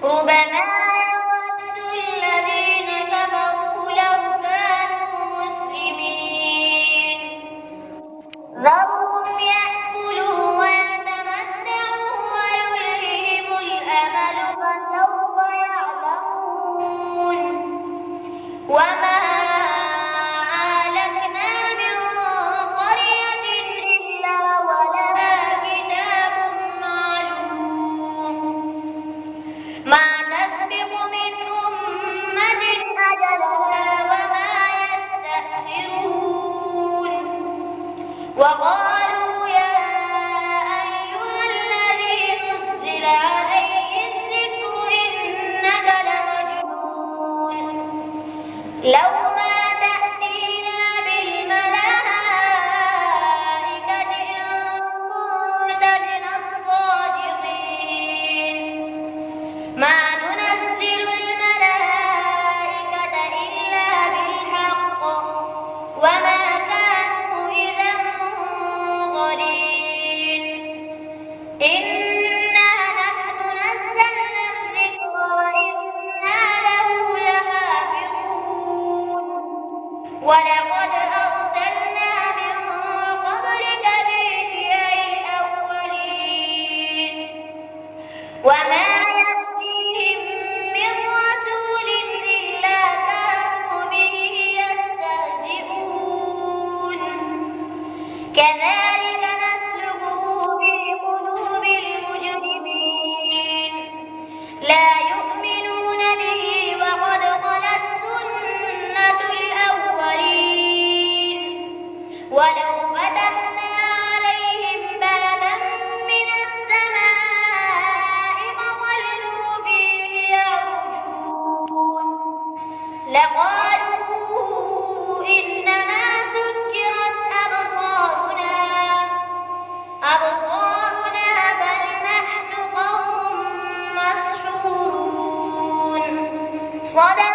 ربما يود الذين كفروا لو كانوا مسلمين ذرهم يأكلوا ويتمتعوا ويلههم الأمل فسوف يعلمون وما أهلكنا من قرية إلا ولها كتاب معلوم ما تسبق من أمة أجلها وما يستأخرون وقالوا يا أيها الذي نزل عليه الذكر إنك لمجنون لو ما تأتينا بالملائكة إن كنت من الصادقين ما ننزل الملائكة إلا بالحق وما كانوا إذا منظرين إنا نحن نزلنا الذكر وإنا له لحافظون ولقد أرسلنا من قبلك في شيع الأولين وما يأتيهم من رسول إلا كانوا به يستهزئون كذلك نسلكه في قلوب المجرمين لا يؤمنون به وقد خلت سنة الأولين ولو فتحنا عليهم بابا من السماء فظلوا فيه يعرجون لقالوا إنما سكرت أبصارنا بل نحن قوم مسحورون صدق